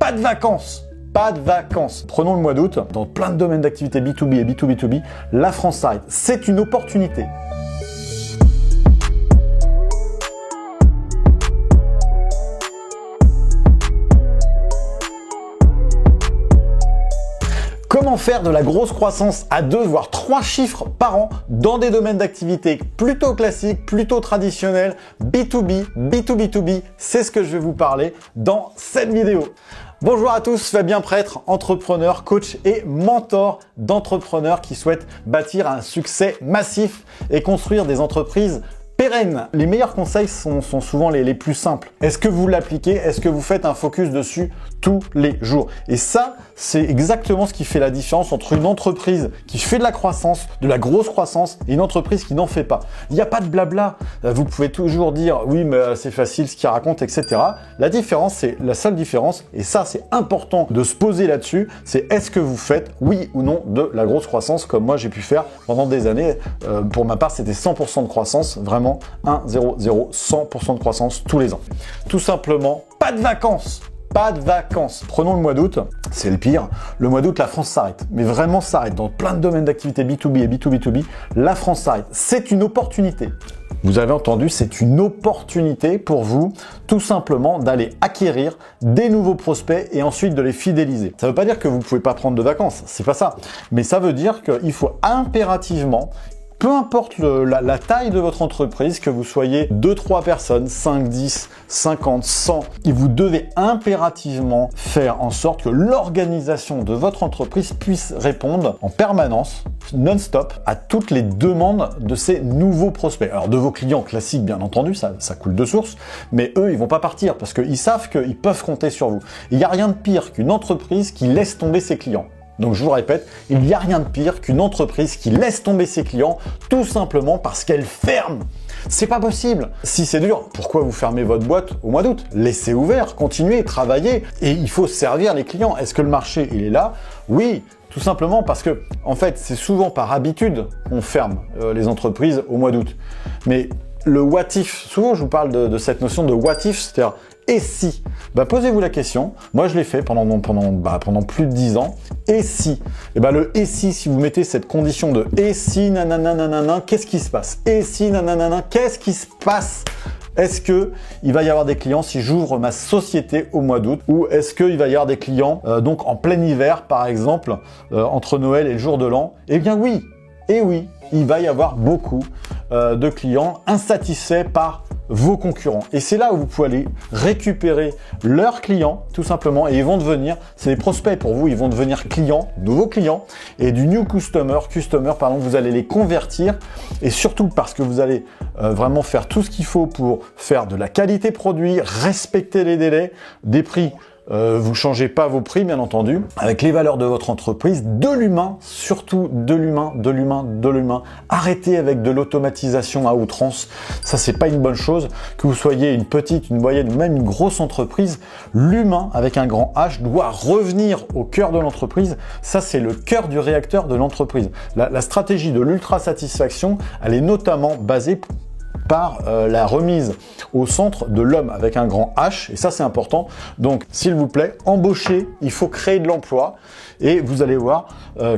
pas de vacances. Pas de vacances. Prenons le mois d'août, dans plein de domaines d'activité B2B et B2B2B, la France s'arrête. C'est une opportunité. Comment faire de la grosse croissance à 2 voire 3 chiffres par an dans des domaines d'activité plutôt classiques, plutôt traditionnels, B2B, B2B2B, c'est ce que je vais vous parler dans cette vidéo. Bonjour à tous, Fabien Prêtre, entrepreneur, coach et mentor d'entrepreneurs qui souhaitent bâtir un succès massif et construire des entreprises pérennes. Les meilleurs conseils sont souvent les plus simples. Est-ce que vous l'appliquez? Est-ce que vous faites un focus dessus tous les jours? Et ça, c'est exactement ce qui fait la différence entre une entreprise qui fait de la croissance, de la grosse croissance, et une entreprise qui n'en fait pas. Il n'y a pas de blabla. Vous pouvez toujours dire « oui, mais c'est facile ce qu'il raconte, etc. » La différence, c'est la seule différence, et ça, c'est important de se poser là-dessus, c'est est-ce que vous faites, oui ou non, de la grosse croissance, comme moi j'ai pu faire pendant des années. Pour ma part, c'était 100% de croissance, vraiment 1, 0, 0, 100% de croissance tous les ans. Tout simplement, pas de vacances. Pas de vacances. Prenons le mois d'août, c'est le pire. Le mois d'août, la France s'arrête. Mais vraiment s'arrête. Dans plein de domaines d'activité B2B et B2B2B, la France s'arrête. C'est une opportunité. Vous avez entendu, c'est une opportunité pour vous, tout simplement, d'aller acquérir des nouveaux prospects et ensuite de les fidéliser. Ça ne veut pas dire que vous ne pouvez pas prendre de vacances, c'est pas ça. Mais ça veut dire qu'il faut impérativement, peu importe la taille de votre entreprise, que vous soyez 2-3 personnes, 5, 10, 50, 100, et vous devez impérativement faire en sorte que l'organisation de votre entreprise puisse répondre en permanence, non-stop, à toutes les demandes de ces nouveaux prospects. Alors de vos clients classiques, bien entendu, ça coule de source, mais eux, ils vont pas partir parce qu'ils savent qu'ils peuvent compter sur vous. Il n'y a rien de pire qu'une entreprise qui laisse tomber ses clients. Donc je vous répète, il n'y a rien de pire qu'une entreprise qui laisse tomber ses clients tout simplement parce qu'elle ferme. C'est pas possible. Si c'est dur, pourquoi vous fermez votre boîte au mois d'août? Laissez ouvert, continuez, travaillez et il faut servir les clients. Est-ce que le marché, il est là? Oui. Tout simplement parce que, en fait, c'est souvent par habitude qu'on ferme les entreprises au mois d'août. Mais le what if, souvent je vous parle de cette notion de what if, c'est-à-dire et si? Posez-vous la question. Moi, je l'ai fait pendant plus de 10 ans. Et si? Le et si vous mettez cette condition de et si, nanana, nanana, qu'est-ce qui se passe? Et si, nanana, qu'est-ce qui se passe? Est-ce que il va y avoir des clients si j'ouvre ma société au mois d'août? Ou est-ce qu'il va y avoir des clients donc en plein hiver, par exemple, entre Noël et le jour de l'an? Eh bien oui, et oui, il va y avoir beaucoup de clients insatisfaits par vos concurrents. Et c'est là où vous pouvez aller récupérer leurs clients, tout simplement, et ils vont devenir, c'est des prospects pour vous, ils vont devenir clients, nouveaux clients, et du new customer, vous allez les convertir, et surtout parce que vous allez vraiment faire tout ce qu'il faut pour faire de la qualité produit, respecter les délais, des prix. Vous changez pas vos prix, bien entendu, avec les valeurs de votre entreprise, de l'humain, surtout de l'humain. Arrêtez avec de l'automatisation à outrance. Ça, c'est pas une bonne chose. Que vous soyez une petite, une moyenne ou même une grosse entreprise, l'humain, avec un grand H, doit revenir au cœur de l'entreprise. Ça, c'est le cœur du réacteur de l'entreprise. La stratégie de l'ultra-satisfaction, elle est notamment basée par la remise au centre de l'homme avec un grand H, et ça c'est important. Donc s'il vous plaît, embauchez, il faut créer de l'emploi et vous allez voir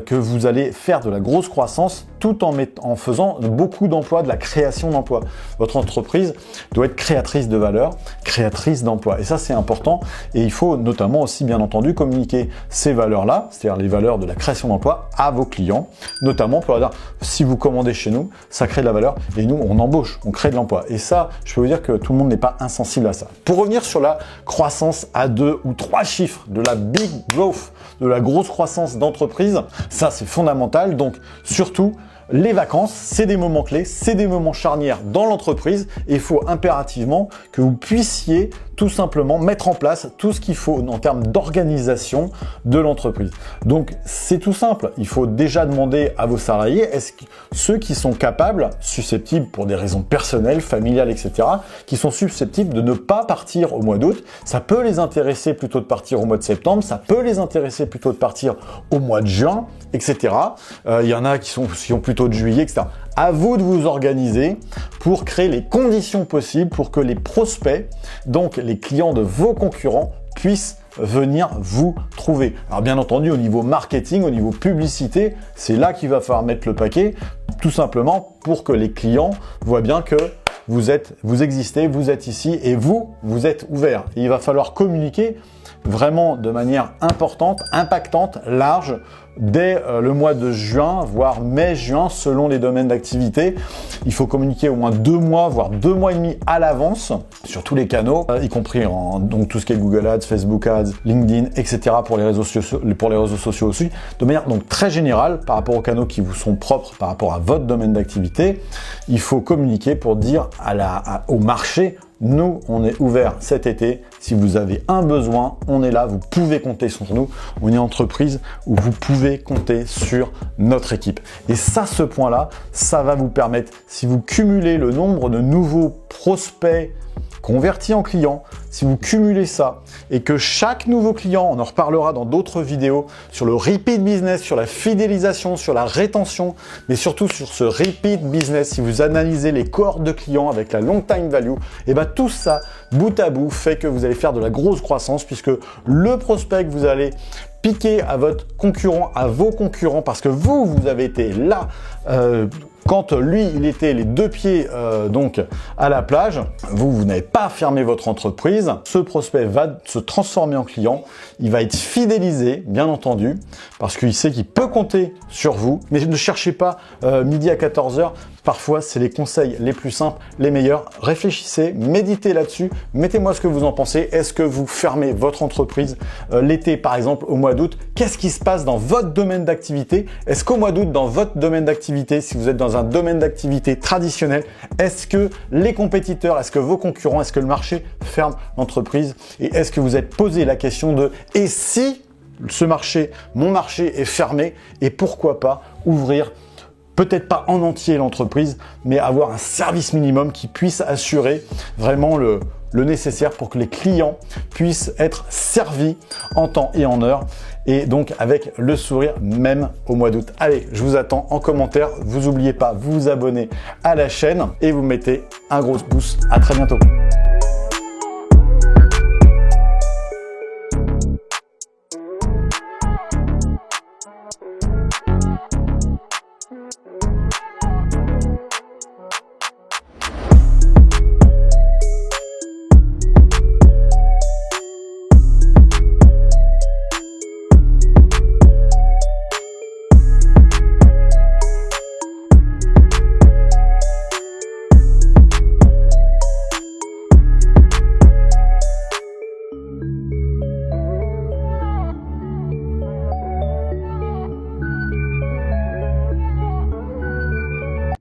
que vous allez faire de la grosse croissance tout en faisant beaucoup d'emplois, de la création d'emplois. Votre entreprise doit être créatrice de valeur, créatrice d'emplois, et ça c'est important. Et il faut notamment aussi bien entendu communiquer ces valeurs-là, c'est-à-dire les valeurs de la création d'emplois à vos clients, notamment pour leur dire si vous commandez chez nous, ça crée de la valeur et nous on embauche, on crée de l'emploi. Et ça, je peux vous dire que tout le monde n'est pas insensible à ça. Pour revenir sur la croissance à 2 ou 3 chiffres, de la big growth, de la grosse croissance d'entreprise, ça c'est fondamental. Donc surtout, les vacances, c'est des moments clés, c'est des moments charnières dans l'entreprise et il faut impérativement que vous puissiez tout simplement mettre en place tout ce qu'il faut en termes d'organisation de l'entreprise. Donc c'est tout simple, il faut déjà demander à vos salariés, est-ce que ceux qui sont capables, susceptibles pour des raisons personnelles, familiales, etc., qui sont susceptibles de ne pas partir au mois d'août. Ça peut les intéresser plutôt de partir au mois de septembre, ça peut les intéresser plutôt de partir au mois de juin, etc. Il y en a qui sont plutôt de juillet, etc. À vous de vous organiser pour créer les conditions possibles pour que les prospects, donc les clients de vos concurrents, puissent venir vous trouver. Alors bien entendu, au niveau marketing, au niveau publicité, c'est là qu'il va falloir mettre le paquet, tout simplement pour que les clients voient bien que vous existez, vous êtes ici et vous êtes ouvert. Et il va falloir communiquer vraiment de manière importante, impactante, large, dès le mois de juin, voire mai-juin, selon les domaines d'activité. Il faut communiquer au moins 2 mois, voire 2 mois et demi à l'avance sur tous les canaux, y compris donc tout ce qui est Google Ads, Facebook Ads, LinkedIn, etc. pour les réseaux sociaux aussi, de manière donc très générale par rapport aux canaux qui vous sont propres par rapport à votre domaine d'activité. Il faut communiquer pour dire au marché: nous, on est ouvert cet été. Si vous avez un besoin, on est là. Vous pouvez compter sur nous. On est une entreprise où vous pouvez compter sur notre équipe. Et ça, ce point-là, ça va vous permettre, si vous cumulez le nombre de nouveaux prospects convertis en clients, si vous cumulez ça et que chaque nouveau client, on en reparlera dans d'autres vidéos sur le repeat business, sur la fidélisation, sur la rétention, mais surtout sur ce repeat business, si vous analysez les cohortes de clients avec la long time value, et bien tout ça, bout à bout, fait que vous allez faire de la grosse croissance puisque le prospect que vous allez piquer à votre concurrent, à vos concurrents, parce que vous avez été là quand lui, il était les 2 pieds donc à la plage. Vous n'avez pas fermé votre entreprise. Ce prospect va se transformer en client. Il va être fidélisé, bien entendu, parce qu'il sait qu'il peut compter sur vous. Mais ne cherchez pas midi à 14h. Parfois, c'est les conseils les plus simples, les meilleurs. Réfléchissez, méditez là-dessus. Mettez-moi ce que vous en pensez. Est-ce que vous fermez votre entreprise l'été, par exemple, au mois d'août? Qu'est-ce qui se passe dans votre domaine d'activité? Est-ce qu'au mois d'août, dans votre domaine d'activité, si vous êtes dans un domaine d'activité traditionnel, est-ce que les compétiteurs, est-ce que vos concurrents, est-ce que le marché ferme l'entreprise? Et est-ce que vous êtes posé la question de « et si mon marché est fermé et pourquoi pas ouvrir » peut-être pas en entier l'entreprise, mais avoir un service minimum qui puisse assurer vraiment le nécessaire pour que les clients puissent être servis en temps et en heure, et donc avec le sourire même au mois d'août. Allez, je vous attends en commentaire. Vous n'oubliez pas, vous abonner à la chaîne et vous mettez un gros pouce. À très bientôt.